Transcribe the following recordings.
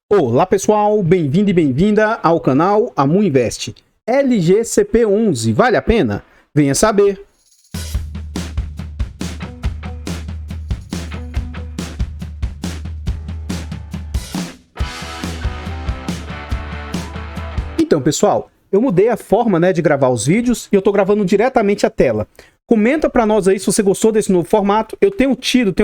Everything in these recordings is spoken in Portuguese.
Olá pessoal, bem-vindo e bem-vinda ao canal Amu Invest. LGCP11, vale a pena? Venha saber. Então pessoal, eu mudei a forma de gravar os vídeos e eu tô gravando diretamente a tela. Comenta pra nós aí se você gostou desse novo formato. Eu tenho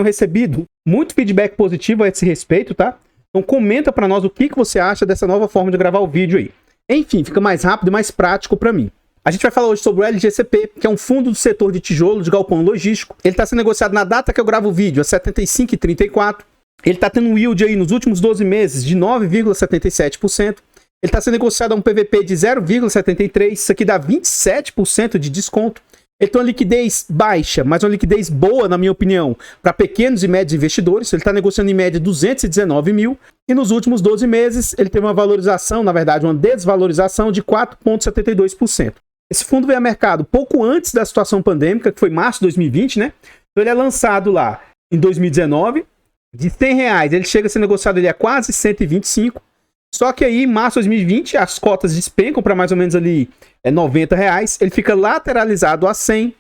recebido muito feedback positivo a esse respeito, tá? Então comenta pra nós o que você acha dessa nova forma de gravar o vídeo aí. Enfim, fica mais rápido e mais prático pra mim. A gente vai falar hoje sobre o LGCP, que é um fundo do setor de tijolo de galpão logístico. Ele está sendo negociado na data que eu gravo o vídeo, a 75,34. Ele está tendo um yield aí nos últimos 12 meses de 9,77%. Ele está sendo negociado a um PVP de 0,73%. Isso aqui dá 27% de desconto. Ele tem uma liquidez baixa, mas uma liquidez boa, na minha opinião, para pequenos e médios investidores. Ele está negociando em média 219 mil. E nos últimos 12 meses, ele teve uma valorização, na verdade, uma desvalorização de 4,72%. Esse fundo veio a mercado pouco antes da situação pandêmica, que foi março de 2020, né? Então ele é lançado lá em 2019. De R$100, ele chega a ser negociado ali a quase 125. Só que aí, em março de 2020, as cotas despencam para mais ou menos ali R$90. Ele fica lateralizado a 100.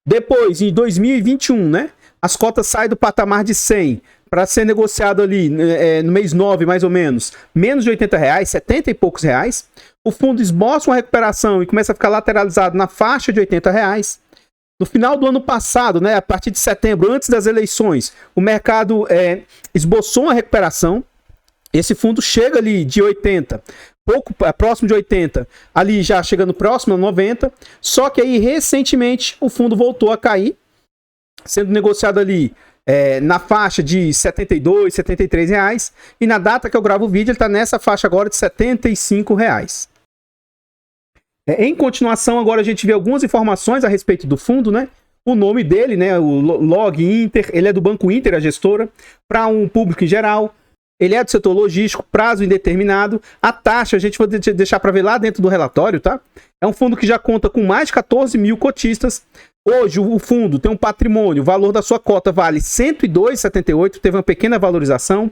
Depois, em 2021, né? As cotas saem do patamar de 100 para ser negociado ali no mês 9, mais ou menos, menos de R$80, 70 e poucos reais. O fundo esboça uma recuperação e começa a ficar lateralizado na faixa de R$80. No final do ano passado, né, a partir de setembro, antes das eleições, o mercado esboçou uma recuperação. Esse fundo chega ali de 80, pouco próximo de 80, ali já chegando próximo a 90. Só que aí, recentemente, o fundo voltou a cair, sendo negociado ali na faixa de 72, 73 reais. E na data que eu gravo o vídeo, ele está nessa faixa agora de 75 reais. Em continuação, agora a gente vê algumas informações a respeito do fundo, né? O nome dele, né? O Log Inter, ele é do Banco Inter, a gestora, para um público em geral. Ele é do setor logístico, prazo indeterminado. A taxa, a gente vai deixar para ver lá dentro do relatório, tá? É um fundo que já conta com mais de 14 mil cotistas. Hoje, o fundo tem um patrimônio, o valor da sua cota vale R$ 102,78, teve uma pequena valorização.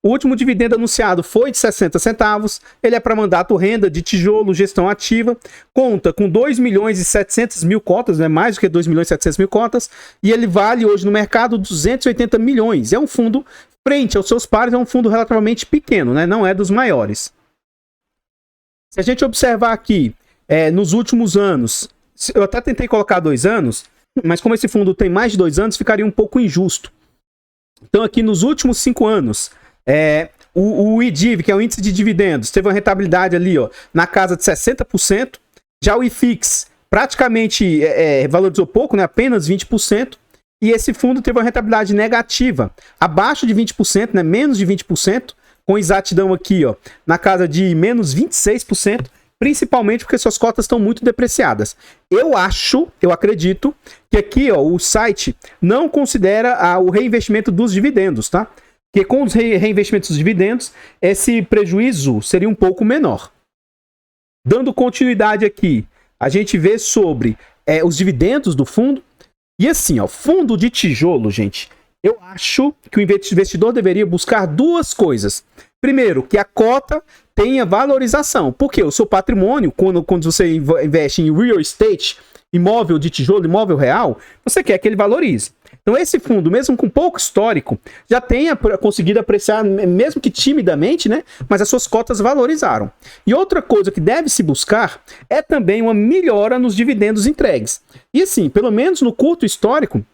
O último dividendo anunciado foi de 60 centavos. Ele é para mandato renda de tijolo, gestão ativa. Conta com 2.700.000 cotas, né? Mais do que 2.700.000 cotas. E ele vale hoje no mercado 280 milhões. É um fundo, frente aos seus pares, é um fundo relativamente pequeno, né? Não é dos maiores. Se a gente observar aqui, nos últimos anos, eu até tentei colocar 2 anos, mas como esse fundo tem mais de 2 anos, ficaria um pouco injusto. Então aqui nos últimos 5 anos... o IDIV, que é o índice de dividendos, teve uma rentabilidade ali, ó, na casa de 60%. Já o IFIX praticamente valorizou pouco, né, apenas 20%. E esse fundo teve uma rentabilidade negativa, abaixo de 20%, né, menos de 20%, com exatidão aqui, ó, na casa de menos 26%, principalmente porque suas cotas estão muito depreciadas. Eu acredito que aqui, ó, o site não considera o reinvestimento dos dividendos, tá? Porque com os reinvestimentos dos dividendos, esse prejuízo seria um pouco menor. Dando continuidade aqui, a gente vê sobre os dividendos do fundo. E assim, ó, fundo de tijolo, gente, eu acho que o investidor deveria buscar 2 coisas. Primeiro, que a cota tenha valorização. Porque o seu patrimônio, quando você investe em real estate, imóvel de tijolo, imóvel real, você quer que ele valorize. Então esse fundo, mesmo com pouco histórico, já tenha conseguido apreciar, mesmo que timidamente, né? Mas as suas cotas valorizaram. E outra coisa que deve se buscar é também uma melhora nos dividendos entregues. E assim, pelo menos no curto histórico,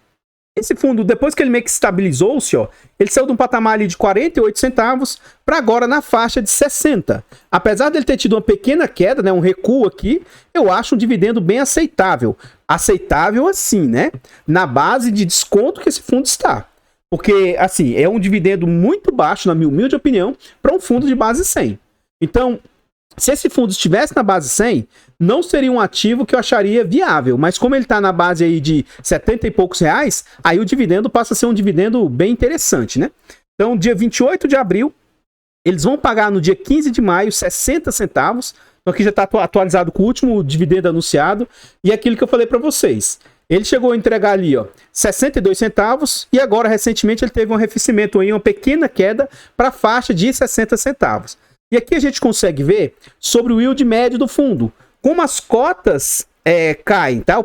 esse fundo, depois que ele meio que estabilizou-se, ó, ele saiu de um patamar ali de 48 centavos para agora na faixa de 60. Apesar dele ter tido uma pequena queda, né, um recuo aqui, eu acho um dividendo bem aceitável. Aceitável assim, né? Na base de desconto que esse fundo está. Porque, assim, é um dividendo muito baixo, na minha humilde opinião, para um fundo de base 100. Então, se esse fundo estivesse na base 100, não seria um ativo que eu acharia viável. Mas como ele está na base aí de 70 e poucos reais, aí o dividendo passa a ser um dividendo bem interessante, né? Então, dia 28 de abril, eles vão pagar no dia 15 de maio 60 centavos. Então aqui já está atualizado com o último dividendo anunciado. E aquilo que eu falei para vocês. Ele chegou a entregar ali, ó, 62 centavos e agora, recentemente, ele teve um arrefecimento aí, uma pequena queda para a faixa de 60 centavos. E aqui a gente consegue ver sobre o yield médio do fundo, como as cotas caem, tá?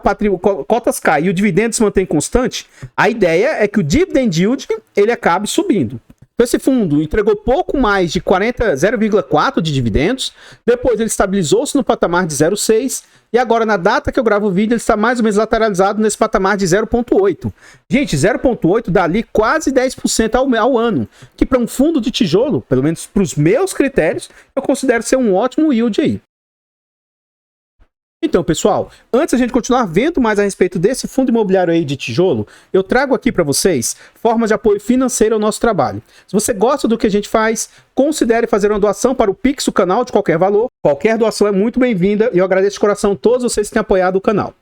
Cotas caem e o dividendo se mantém constante, a ideia é que o dividend yield ele acabe subindo. Então esse fundo entregou pouco mais de 0,4 de dividendos, depois ele estabilizou-se no patamar de 0,6 e agora na data que eu gravo o vídeo ele está mais ou menos lateralizado nesse patamar de 0,8. Gente, 0,8 dá ali quase 10% ao ano, que para um fundo de tijolo, pelo menos para os meus critérios, eu considero ser um ótimo yield aí. Então, pessoal, antes a gente continuar vendo mais a respeito desse fundo imobiliário aí de tijolo, eu trago aqui para vocês formas de apoio financeiro ao nosso trabalho. Se você gosta do que a gente faz, considere fazer uma doação para o Pix, o canal, de qualquer valor. Qualquer doação é muito bem-vinda e eu agradeço de coração todos vocês que têm apoiado o canal.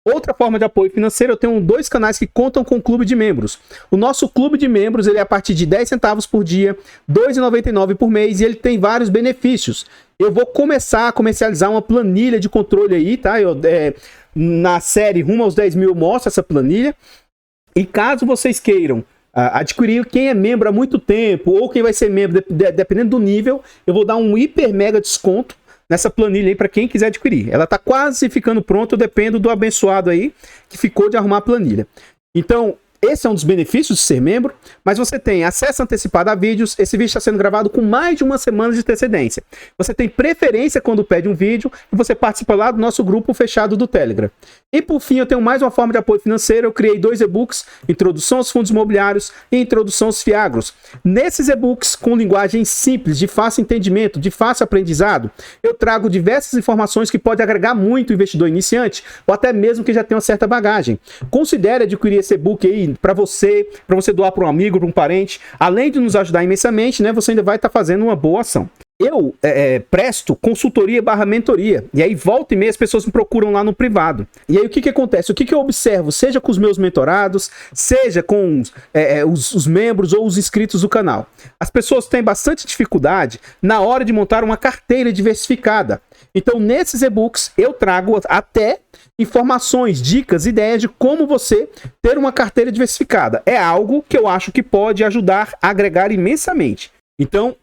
Outra forma de apoio financeiro, eu tenho 2 canais que contam com o clube de membros. O nosso clube de membros ele é a partir de 10 centavos por dia, R$ 2,99 por mês e ele tem vários benefícios. Eu vou começar a comercializar uma planilha de controle aí, tá? Na série Rumo aos 10 mil eu mostro essa planilha. E caso vocês queiram adquirir, quem é membro há muito tempo ou quem vai ser membro, dependendo do nível, eu vou dar um hiper mega desconto nessa planilha aí para quem quiser adquirir. Ela tá quase ficando pronta, eu dependo do abençoado aí que ficou de arrumar a planilha. Então, esse é um dos benefícios de ser membro, mas você tem acesso antecipado a vídeos, esse vídeo está sendo gravado com mais de uma semana de antecedência. Você tem preferência quando pede um vídeo e você participa lá do nosso grupo fechado do Telegram. E por fim, eu tenho mais uma forma de apoio financeiro, eu criei 2 e-books, Introdução aos Fundos Imobiliários e Introdução aos Fiagros. Nesses e-books, com linguagem simples, de fácil entendimento, de fácil aprendizado, eu trago diversas informações que podem agregar muito o investidor iniciante, ou até mesmo que já tenha uma certa bagagem. Considere adquirir esse e-book aí para você doar para um amigo, para um parente. Além de nos ajudar imensamente, né, você ainda vai estar fazendo uma boa ação. Eu presto consultoria / mentoria. E aí, volta e meia, as pessoas me procuram lá no privado. E aí, o que acontece? O que eu observo, seja com os meus mentorados, seja com os membros ou os inscritos do canal. As pessoas têm bastante dificuldade na hora de montar uma carteira diversificada. Então, nesses e-books, eu trago até informações, dicas, ideias de como você ter uma carteira diversificada. É algo que eu acho que pode ajudar a agregar imensamente. Então,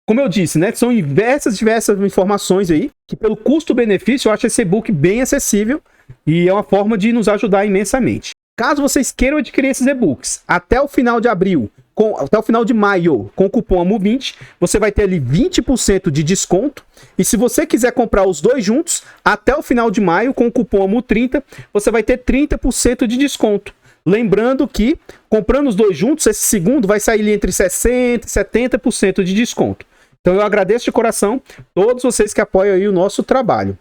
como eu disse, né, são diversas informações aí, que pelo custo-benefício eu acho esse e-book bem acessível e é uma forma de nos ajudar imensamente. Caso vocês queiram adquirir esses e-books até o final de abril, até o final de maio, com o cupom AMU20, você vai ter ali 20% de desconto. E se você quiser comprar os 2 juntos, até o final de maio, com o cupom AMU30, você vai ter 30% de desconto. Lembrando que, comprando os 2 juntos, esse segundo vai sair ali entre 60% e 70% de desconto. Então eu agradeço de coração todos vocês que apoiam aí o nosso trabalho.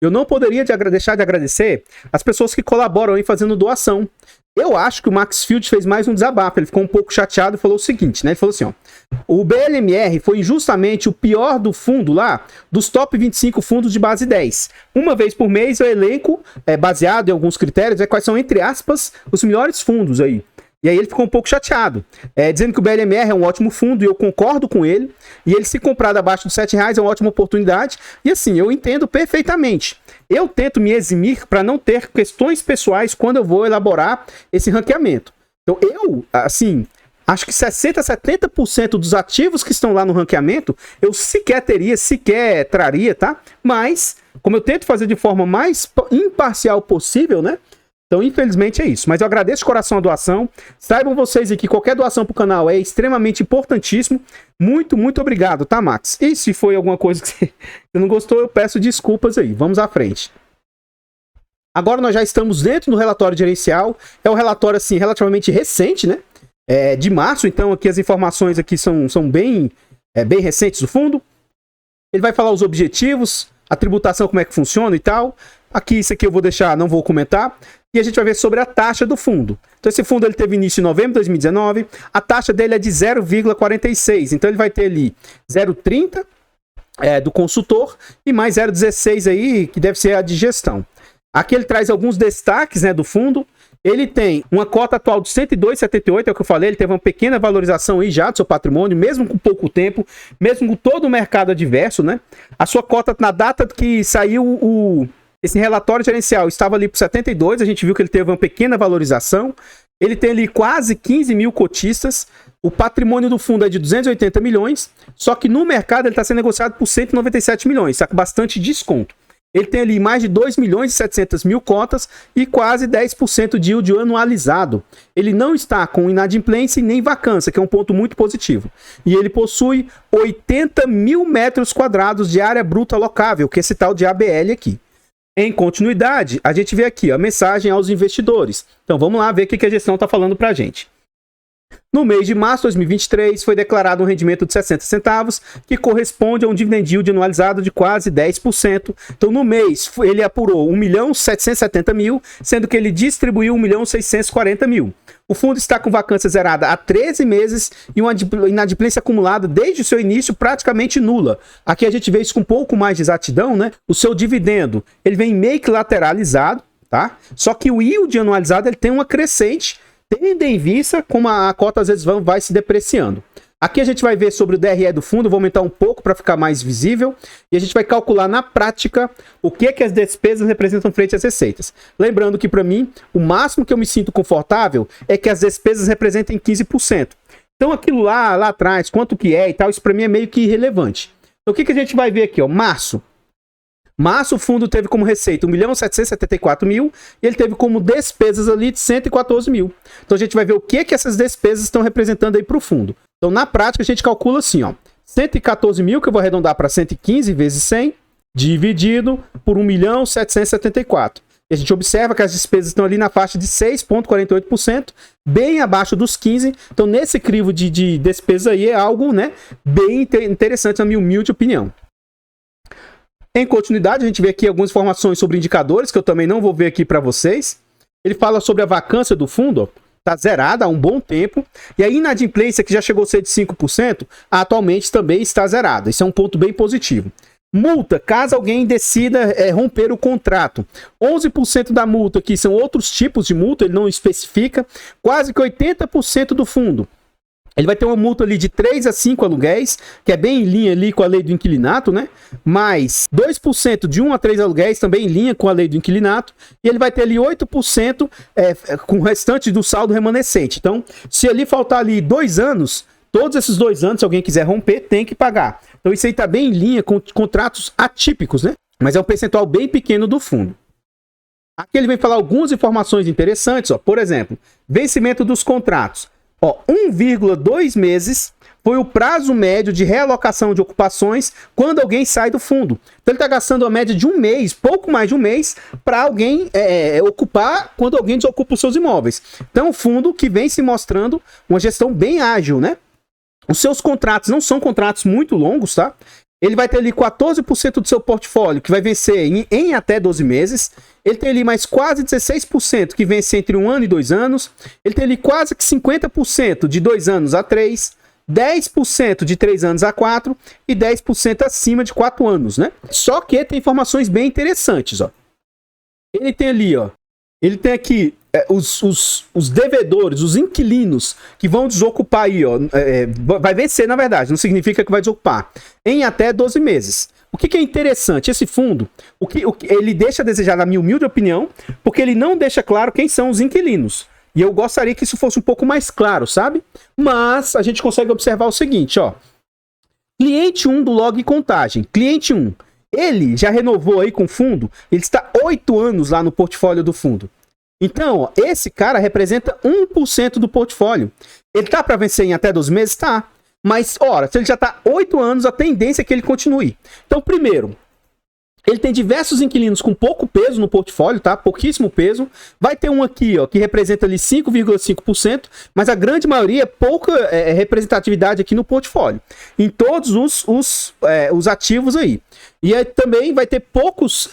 Eu não poderia deixar de agradecer as pessoas que colaboram aí fazendo doação. Eu acho que o Max Field fez mais um desabafo. Ele ficou um pouco chateado e falou o seguinte, né? Ele falou assim, ó. O BLMR foi injustamente o pior do fundo lá, dos top 25 fundos de base 10. Uma vez por mês eu elenco, baseado em alguns critérios, quais são, entre aspas, os melhores fundos aí. E aí ele ficou um pouco chateado, dizendo que o BLMR é um ótimo fundo e eu concordo com ele. E ele, se comprado abaixo dos R$7, é uma ótima oportunidade. E assim, eu entendo perfeitamente. Eu tento me eximir para não ter questões pessoais quando eu vou elaborar esse ranqueamento. Então eu, assim, acho que 60% a 70% dos ativos que estão lá no ranqueamento, eu sequer traria, tá? Mas, como eu tento fazer de forma mais imparcial possível, né? Então, infelizmente, é isso. Mas eu agradeço de coração a doação. Saibam vocês aí que qualquer doação para o canal é extremamente importantíssimo. Muito, muito obrigado, tá, Max? E se foi alguma coisa que você não gostou, eu peço desculpas aí. Vamos à frente. Agora nós já estamos dentro do relatório gerencial. É um relatório, assim, relativamente recente, né? De março, então aqui as informações aqui são bem recentes do fundo. Ele vai falar os objetivos, a tributação, como é que funciona e tal. Aqui, isso aqui eu vou deixar, não vou comentar. E a gente vai ver sobre a taxa do fundo. Então esse fundo ele teve início em novembro de 2019. A taxa dele é de 0,46. Então ele vai ter ali 0,30 do consultor e mais 0,16 aí, que deve ser a de gestão. Aqui ele traz alguns destaques, né, do fundo. Ele tem uma cota atual de 102,78, é o que eu falei, ele teve uma pequena valorização aí já do seu patrimônio, mesmo com pouco tempo, mesmo com todo o mercado adverso, né? A sua cota, na data que saiu Esse relatório gerencial estava ali por 72, a gente viu que ele teve uma pequena valorização. Ele tem ali quase 15 mil cotistas. O patrimônio do fundo é de 280 milhões, só que no mercado ele está sendo negociado por 197 milhões, está com bastante desconto. Ele tem ali mais de 2 milhões e 700 mil cotas e quase 10% de yield anualizado. Ele não está com inadimplência e nem vacância, que é um ponto muito positivo. E ele possui 80 mil metros quadrados de área bruta locável, que é esse tal de ABL aqui. Em continuidade, a gente vê aqui a mensagem aos investidores. Então vamos lá ver o que a gestão está falando para a gente. No mês de março de 2023, foi declarado um rendimento de 60 centavos, que corresponde a um dividend yield anualizado de quase 10%. Então, no mês, ele apurou 1.770.000, sendo que ele distribuiu 1.640.000. O fundo está com vacância zerada há 13 meses e uma inadimplência acumulada desde o seu início praticamente nula. Aqui a gente vê isso com um pouco mais de exatidão, né? O seu dividendo, ele vem meio que lateralizado, tá? Só que o yield anualizado, ele tem uma crescente, tendo em vista como a cota às vezes vai se depreciando. Aqui a gente vai ver sobre o DRE do fundo, vou aumentar um pouco para ficar mais visível, e a gente vai calcular na prática o que as despesas representam frente às receitas. Lembrando que para mim, o máximo que eu me sinto confortável é que as despesas representem 15%. Então aquilo lá atrás, quanto que é e tal, isso para mim é meio que irrelevante. Então o que a gente vai ver aqui, ó, março, o fundo teve como receita 1.774.000 e ele teve como despesas ali de 114 mil. Então a gente vai ver o que essas despesas estão representando aí para o fundo. Então na prática a gente calcula assim, ó, 114 mil, que eu vou arredondar para 115 vezes 100, dividido por 1.774.000. E a gente observa que as despesas estão ali na faixa de 6,48%, bem abaixo dos 15%. Então nesse crivo de despesa aí é algo, né, bem interessante na minha humilde opinião. Em continuidade, a gente vê aqui algumas informações sobre indicadores, que eu também não vou ver aqui para vocês. Ele fala sobre a vacância do fundo, está zerada há um bom tempo, e a inadimplência, que já chegou a ser de 5%, atualmente também está zerada. Isso é um ponto bem positivo. Multa, caso alguém decida romper o contrato. 11% da multa aqui são outros tipos de multa, ele não especifica. Quase que 80% do fundo. Ele vai ter uma multa ali de 3 a 5 aluguéis, que é bem em linha ali com a lei do inquilinato, né? Mais 2% de 1 a 3 aluguéis, também em linha com a lei do inquilinato. E ele vai ter ali 8% com o restante do saldo remanescente. Então, se ali faltar ali 2 anos, todos esses 2 anos, se alguém quiser romper, tem que pagar. Então, isso aí está bem em linha com contratos atípicos, né? Mas é um percentual bem pequeno do fundo. Aqui ele vem falar algumas informações interessantes, ó. Por exemplo, vencimento dos contratos. 1,2 meses foi o prazo médio de realocação de ocupações quando alguém sai do fundo. Então ele está gastando a média de um mês, pouco mais de um mês, para alguém ocupar quando alguém desocupa os seus imóveis. Então o fundo que vem se mostrando uma gestão bem ágil, né? Os seus contratos não são contratos muito longos, tá? Ele vai ter ali 14% do seu portfólio que vai vencer em até 12 meses. Ele tem ali mais quase 16% que vence entre 1 ano e 2 anos. Ele tem ali quase que 50% de 2 anos a 3, 10% de 3 anos a 4 e 10% acima de 4 anos, né? Só que tem informações bem interessantes, ó. Ele tem ali, ó. Ele tem aqui os devedores, os inquilinos que vão desocupar aí, ó, vai vencer na verdade, não significa que vai desocupar, em até 12 meses. O que é interessante, esse fundo, o que ele deixa a desejar, na minha humilde opinião, porque ele não deixa claro quem são os inquilinos. E eu gostaria que isso fosse um pouco mais claro, sabe? Mas a gente consegue observar o seguinte, ó. Cliente 1 do Log Contagem, cliente 1, ele já renovou aí com o fundo, ele está 8 anos lá no portfólio do fundo. Então, ó, esse cara representa 1% do portfólio. Ele tá para vencer em até 12 meses? Tá. Mas, ora, se ele já tá 8 anos, a tendência é que ele continue. Então, primeiro, ele tem diversos inquilinos com pouco peso no portfólio, tá? Pouquíssimo peso. Vai ter um aqui, ó, que representa ali 5,5%, mas a grande maioria é pouca representatividade aqui no portfólio. Em todos os ativos aí. E aí também vai ter poucos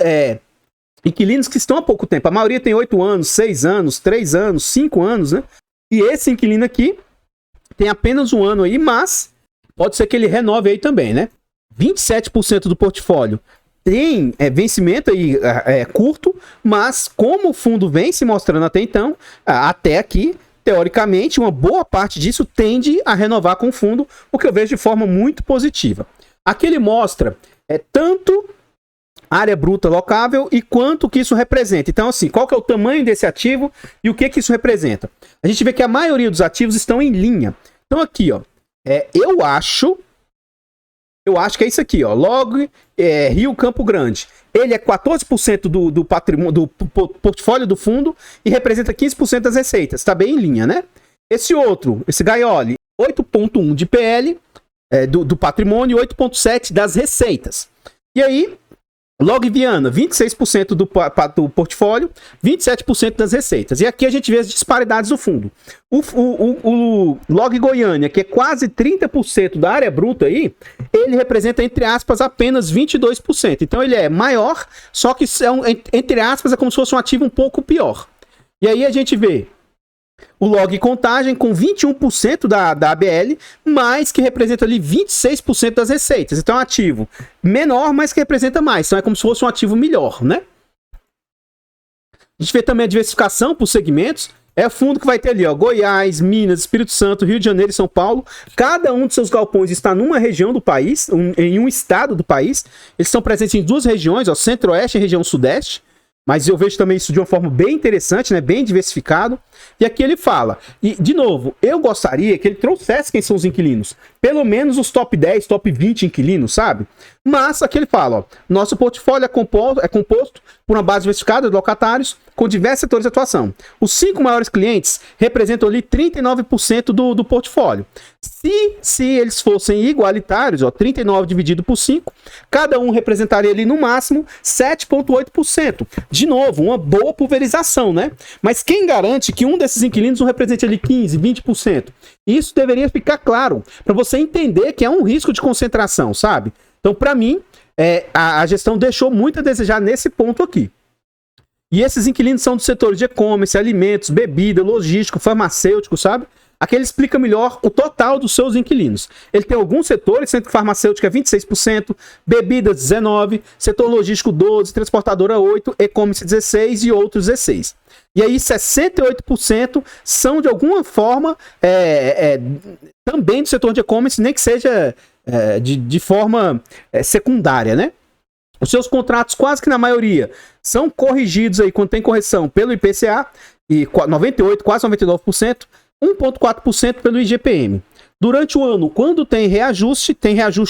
inquilinos que estão há pouco tempo. A maioria tem 8 anos, 6 anos, 3 anos, 5 anos, né? E esse inquilino aqui tem apenas 1 ano aí, mas pode ser que ele renove aí também, né? 27% do portfólio tem vencimento aí curto, mas como o fundo vem se mostrando até então, até aqui, teoricamente, uma boa parte disso tende a renovar com o fundo, o que eu vejo de forma muito positiva. Aqui ele mostra tanto área bruta locável e quanto que isso representa. Então, assim, qual que é o tamanho desse ativo e o que que isso representa? A gente vê que a maioria dos ativos estão em linha. Então, aqui, ó, eu acho que é isso aqui, ó, Log Rio Campo Grande. Ele é 14% do patrimônio, do portfólio do fundo e representa 15% das receitas. Está bem em linha, né? Esse outro, esse Gaioli, 8,1 de PL do patrimônio e 8,7 das receitas. E aí, Log Viana, 26% do portfólio, 27% das receitas. E aqui a gente vê as disparidades do fundo. O Log Goiânia, que é quase 30% da área bruta aí, ele representa, entre aspas, apenas 22%. Então ele é maior, só que, entre aspas, é como se fosse um ativo um pouco pior. E aí a gente vê o Log Contagem com 21% da ABL, mas que representa ali 26% das receitas. Então é um ativo menor, mas que representa mais. Então é como se fosse um ativo melhor, né? A gente vê também a diversificação por segmentos. É fundo que vai ter ali, ó, Goiás, Minas, Espírito Santo, Rio de Janeiro e São Paulo. Cada um de seus galpões está numa região do país, em um estado do país. Eles estão presentes em duas regiões, ó, Centro-Oeste e região Sudeste. Mas eu vejo também isso de uma forma bem interessante, né? Bem diversificado. E aqui ele fala. E, de novo, eu gostaria que ele trouxesse quem são os inquilinos. Pelo menos os top 10, top 20 inquilinos, sabe? Mas aqui ele fala, ó. Nosso portfólio é composto por uma base diversificada de locatários com diversos setores de atuação. Os 5 maiores clientes representam ali 39% do portfólio. Se eles fossem igualitários, ó, 39 dividido por 5, cada um representaria ali no máximo 7,8%. De novo, uma boa pulverização, né? Mas quem garante que um desses inquilinos não represente ali 15%, 20%? Isso deveria ficar claro, para você entender que é um risco de concentração, sabe? Então, para mim, a gestão deixou muito a desejar nesse ponto aqui. E esses inquilinos são do setor de e-commerce, alimentos, bebida, logístico, farmacêutico, sabe? Aqui ele explica melhor o total dos seus inquilinos. Ele tem alguns setores, centro farmacêutico é 26%, bebidas 19%, setor logístico 12%, transportadora 8%, e-commerce 16% e outros 16%. E aí 68% são de alguma forma também do setor de e-commerce, nem que seja de forma secundária, né? Os seus contratos, quase que na maioria, são corrigidos aí quando tem correção pelo IPCA, e 98%, quase 99%, 1,4% pelo IGPM. Durante o ano, quando tem reajuste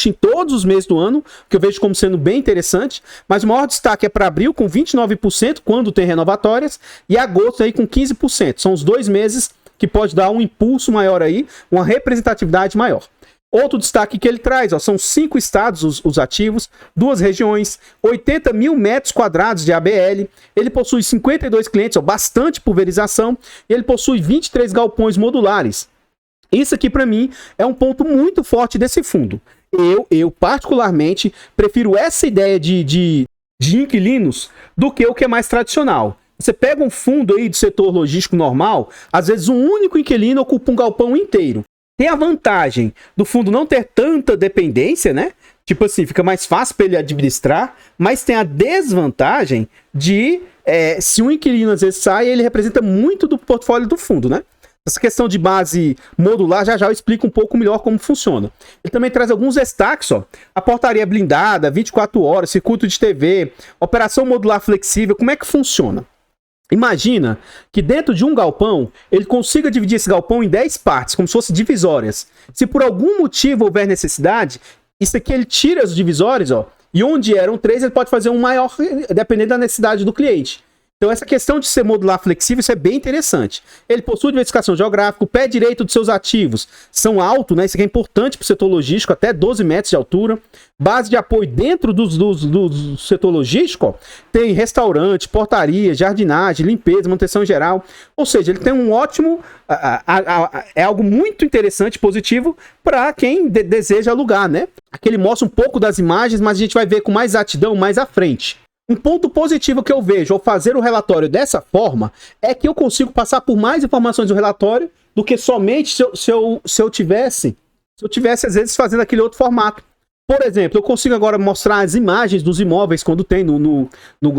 em todos os meses do ano, que eu vejo como sendo bem interessante, mas o maior destaque é para abril, com 29%, quando tem renovatórias, e agosto aí com 15%. São os 2 meses que pode dar um impulso maior aí, uma representatividade maior. Outro destaque que ele traz, ó, são 5 estados os ativos, 2 regiões, 80 mil metros quadrados de ABL, ele possui 52 clientes, ó, bastante pulverização, e ele possui 23 galpões modulares. Isso aqui para mim é um ponto muito forte desse fundo. Eu particularmente prefiro essa ideia de inquilinos do que o que é mais tradicional. Você pega um fundo aí do setor logístico normal, às vezes um único inquilino ocupa um galpão inteiro. Tem a vantagem do fundo não ter tanta dependência, né? Tipo assim, fica mais fácil para ele administrar, mas tem a desvantagem de, se um inquilino às vezes sai, ele representa muito do portfólio do fundo, né? Essa questão de base modular, já eu explico um pouco melhor como funciona. Ele também traz alguns destaques, ó. A portaria blindada, 24 horas, circuito de TV, operação modular flexível, como é que funciona? Imagina que dentro de um galpão, ele consiga dividir esse galpão em 10 partes, como se fossem divisórias. Se por algum motivo houver necessidade, isso aqui ele tira as divisórias, ó, e onde eram 3, ele pode fazer um maior, dependendo da necessidade do cliente. Então essa questão de ser modular flexível, isso é bem interessante. Ele possui diversificação geográfica, o pé direito dos seus ativos são altos, né? Isso aqui é importante para o setor logístico, até 12 metros de altura. Base de apoio dentro do setor logístico, ó, tem restaurante, portaria, jardinagem, limpeza, manutenção geral. Ou seja, ele tem um ótimo... é algo muito interessante, positivo, para quem deseja alugar, né? Aqui ele mostra um pouco das imagens, mas a gente vai ver com mais exatidão mais à frente. Um ponto positivo que eu vejo ao fazer o relatório dessa forma é que eu consigo passar por mais informações do relatório do que somente se eu tivesse, às vezes, fazendo aquele outro formato. Por exemplo, eu consigo agora mostrar as imagens dos imóveis quando tem no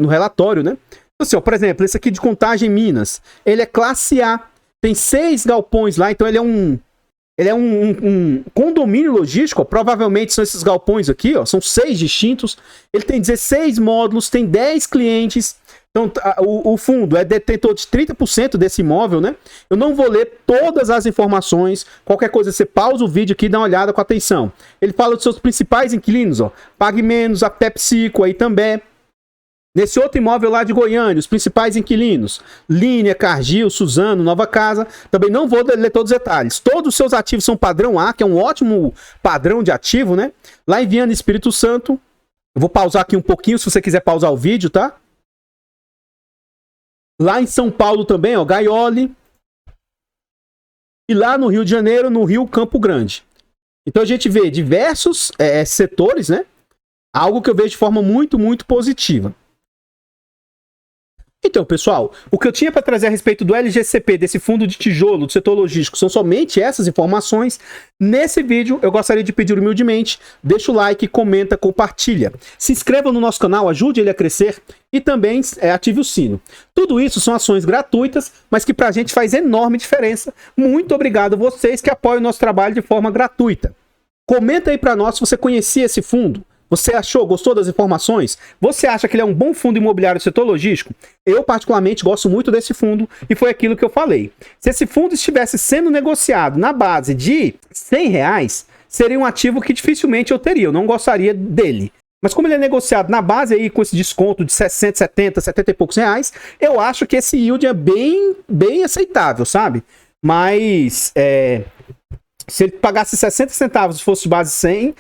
relatório, né? Assim, ó, por exemplo, esse aqui de Contagem Minas, ele é classe A, tem 6 galpões lá, então ele é um Ele é um condomínio logístico, ó, provavelmente são esses galpões aqui, ó, são 6 distintos. Ele tem 16 módulos, tem 10 clientes. Então, o fundo é detentor de 30% desse imóvel, né? Eu não vou ler todas as informações. Qualquer coisa, você pausa o vídeo aqui e dá uma olhada com atenção. Ele fala dos seus principais inquilinos, ó. Pague Menos, a PepsiCo aí também. Nesse outro imóvel lá de Goiânia, os principais inquilinos, Línia, Cargill, Suzano, Nova Casa. Também não vou ler todos os detalhes. Todos os seus ativos são padrão A, que é um ótimo padrão de ativo, né? Lá em Viana, Espírito Santo. Eu vou pausar aqui um pouquinho, se você quiser pausar o vídeo, tá? Lá em São Paulo também, ó, Gaiole. E lá no Rio de Janeiro, no Rio Campo Grande. Então a gente vê diversos setores, né? Algo que eu vejo de forma muito, muito positiva. Então, pessoal, o que eu tinha para trazer a respeito do LGCP, desse fundo de tijolo, do setor logístico, são somente essas informações. Nesse vídeo, eu gostaria de pedir humildemente, deixa o like, comenta, compartilha. Se inscreva no nosso canal, ajude ele a crescer e também ative o sino. Tudo isso são ações gratuitas, mas que para a gente faz enorme diferença. Muito obrigado a vocês que apoiam o nosso trabalho de forma gratuita. Comenta aí para nós se você conhecia esse fundo. Você gostou das informações? Você acha que ele é um bom fundo imobiliário do setor logístico? Eu, particularmente, gosto muito desse fundo e foi aquilo que eu falei. Se esse fundo estivesse sendo negociado na base de R$100, seria um ativo que dificilmente eu teria. Eu não gostaria dele. Mas como ele é negociado na base aí com esse desconto de 60, 70, 70 e poucos reais, eu acho que esse yield é bem aceitável, sabe? Mas se ele pagasse 60 centavos e fosse de base 100,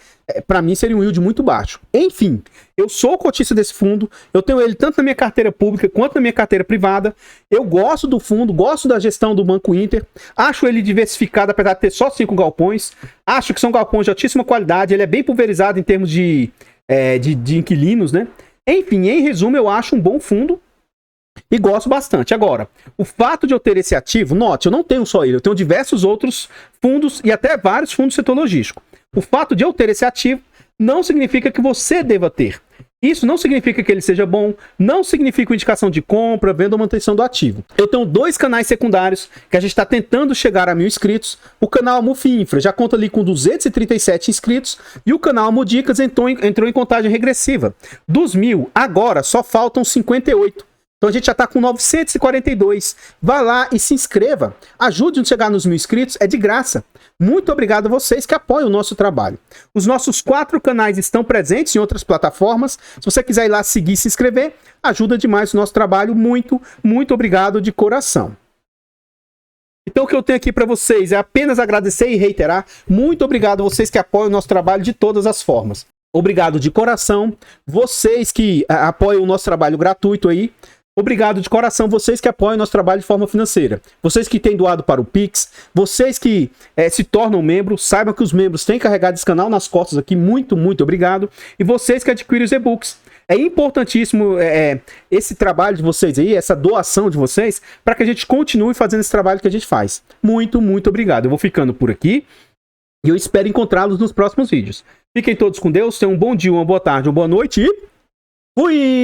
para mim seria um yield muito baixo. Enfim, eu sou cotista desse fundo, eu tenho ele tanto na minha carteira pública quanto na minha carteira privada. Eu gosto do fundo, gosto da gestão do Banco Inter, acho ele diversificado, apesar de ter só 5 galpões. Acho que são galpões de altíssima qualidade, ele é bem pulverizado em termos de inquilinos, né? Enfim, em resumo, eu acho um bom fundo e gosto bastante. Agora, o fato de eu ter esse ativo, note, eu não tenho só ele, eu tenho diversos outros fundos e até vários fundos do setor logístico. O fato de eu ter esse ativo não significa que você deva ter. Isso não significa que ele seja bom, não significa indicação de compra, venda ou manutenção do ativo. Eu tenho 2 canais secundários que a gente está tentando chegar a 1000 inscritos. O canal Mufi Infra já conta ali com 237 inscritos e o canal Mudicas entrou em contagem regressiva. Dos 1000, agora só faltam 58. Então a gente já está com 942. Vá lá e se inscreva. Ajude-nos a chegar nos 1000 inscritos, é de graça. Muito obrigado a vocês que apoiam o nosso trabalho. Os nossos 4 canais estão presentes em outras plataformas. Se você quiser ir lá seguir e se inscrever, ajuda demais o nosso trabalho. Muito, muito obrigado de coração. Então o que eu tenho aqui para vocês é apenas agradecer e reiterar. Muito obrigado a vocês que apoiam o nosso trabalho de todas as formas. Obrigado de coração. Vocês que apoiam o nosso trabalho gratuito aí. Obrigado de coração, vocês que apoiam o nosso trabalho de forma financeira. Vocês que têm doado para o Pix, vocês que se tornam membros, saibam que os membros têm carregado esse canal nas costas aqui, muito, muito obrigado. E vocês que adquirem os e-books. É importantíssimo esse trabalho de vocês aí, essa doação de vocês, para que a gente continue fazendo esse trabalho que a gente faz. Muito, muito obrigado. Eu vou ficando por aqui e eu espero encontrá-los nos próximos vídeos. Fiquem todos com Deus, tenham um bom dia, uma boa tarde, uma boa noite e fui!